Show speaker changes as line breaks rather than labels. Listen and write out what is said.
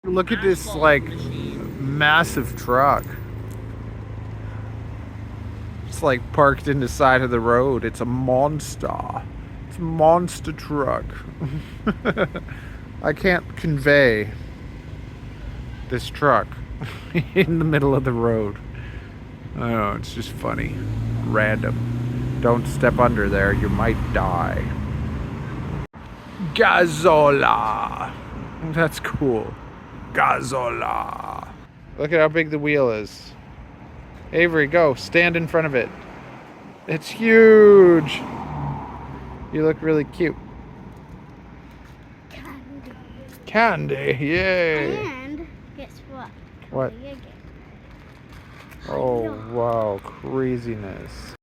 Look at this, like, massive truck. It's like parked in the side of the road. It's a monster. It's a monster truck. I can't convey this truck in the middle of the road. I don't know, it's just funny. Random. Don't step under there, you might die. Gazola. That's cool. Gazola. Look at how big the wheel is. Avery, go. Stand in front of it. It's huge. You look really cute.
Candy.
Candy, yay.
And guess what?
What?
Again.
Oh, wow. Craziness.